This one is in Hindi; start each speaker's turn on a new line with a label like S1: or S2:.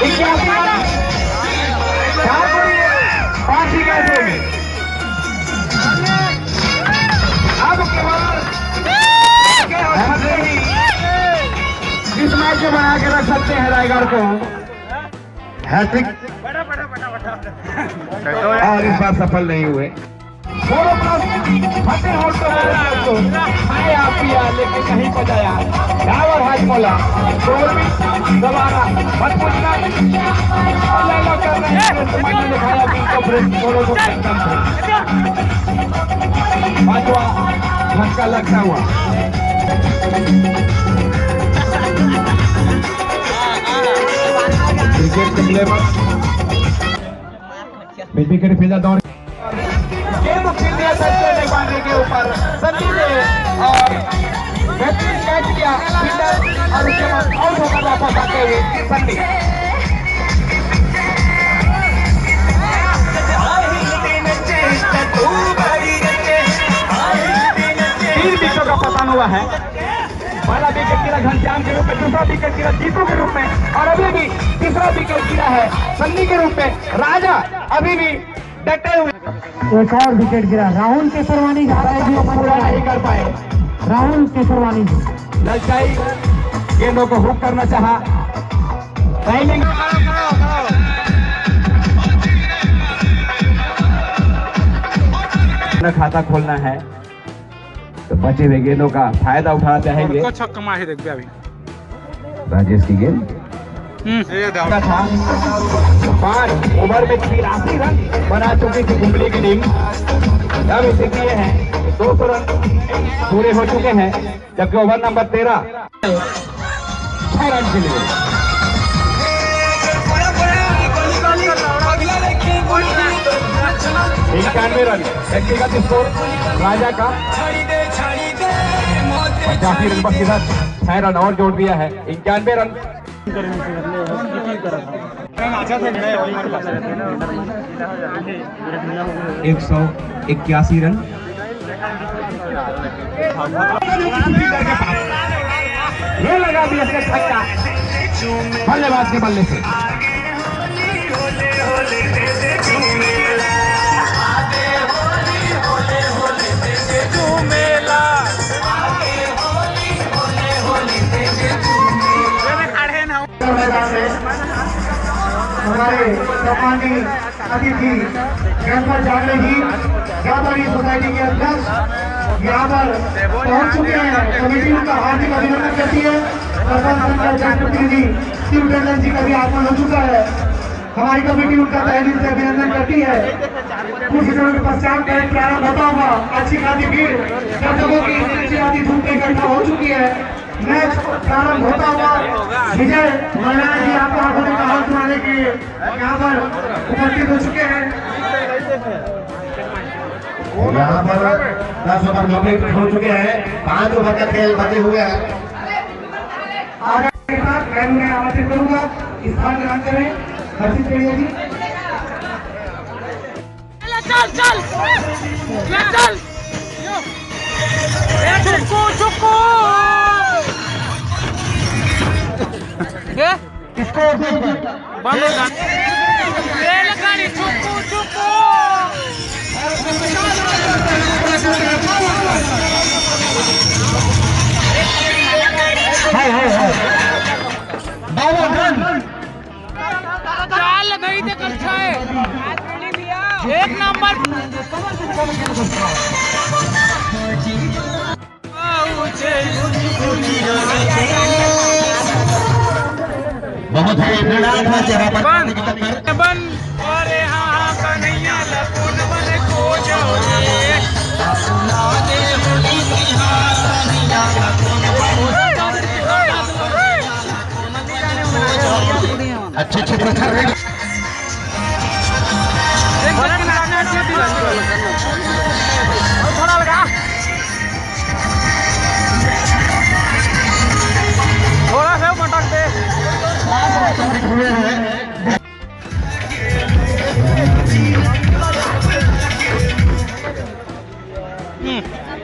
S1: 81 रन 5 विकेटों में। अब केवल इस मैच को बना के रख सकते हैं रायगढ़ को हैट्रिक, और इस बार सफल नहीं हुए। लेकिन नहीं बजाया डावर हाजमोला दोबारा मत पूछना कर रहे हैं। समझ में दिखाया कि इनको बोलो तो एकदम पांचवा झटका लगता हुआ। क्रिकेट के प्लेयर विकेट फील्डर दौड़ गेंद खेल दिया सच्चे पांडे के ऊपर, सनी ने और बेहतरीन कैच किया फील्डर, और उसके बाद आउट होकर वापस आते हुए सनी। 3 विकेटों का पतन हुआ है। पहला विकेट गिरा घनश्याम के रूप में, दूसरा विकेट गिरा जीतू के रूप में, और अभी भी तीसरा विकेट गिरा है सन्नी के रूप में। राजा अभी भी डटे हुए।
S2: एक और विकेट गिरा, राहुल केसरवानी
S1: पूरा नहीं कर पाए।
S2: राहुल केसरवानी
S1: ललचाई गेंदों को हुक करना चाहा, टाइमिंग खाता खोलना है तो बचे हुए गेंदों का फायदा उठाना चाहेंगे। राजेश की गेंद था 5 ओवर में 83 रन बना चुकी थी कुंबली की टीम। अब इसे किए हैं 200 रन पूरे हो चुके हैं, जबकि ओवर नंबर 13 6 रन के लिए। इक्यानवे रन व्यक्तिगत स्कोर राजा का, 85 रन पर सीधा 6 रन और जोड़ दिया है, 91 रन। 181 रन ये लगा दिया छक्का बल्लेबाज के बल्ले से।
S2: हमारे सम्मानीय अतिथि गणपत जागले जी व्यापारी सोसाइटी के अध्यक्ष यहाँ पर पहुँच चुके हैं। कमेटी उनका हार्दिक अभिनंदन करती है। जनप्रतिनिधि शिव टंडन जी का भी आगमन हो चुका है। हमारी कमेटी उनका तहे दिल से अभिनंदन करती है। कुछ दिनों के पश्चात मैच प्रारंभ होता हुआ अच्छी खासी भीड़ दर्शकों की अच्छी खासी धूप इकट्ठा हो चुकी है। मैच प्रारंभ होता हुआ विजय मल्लाना जी आपको हाथों में कहावत सुनाने के लिए यहाँ पर उपस्थित हो चुके हैं।
S3: यहाँ पर 10 ओवर कंप्लीट हो चुके हैं, 5 ओवर का खेल बचे हुए हैं।
S2: मैं उन्हें आमंत्रित करूंगा स्थान ग्रहण करें। हर्षित करिए जी।
S4: चल चल चल चुको चुको
S2: इसको
S4: बंद रेलगाड़ी चुको चुको चाल नहीं थे कल छाए एक नंबर
S3: बहुत
S4: बन और हाँ कन्हैया लपून बन को
S3: अच्छे प्रचार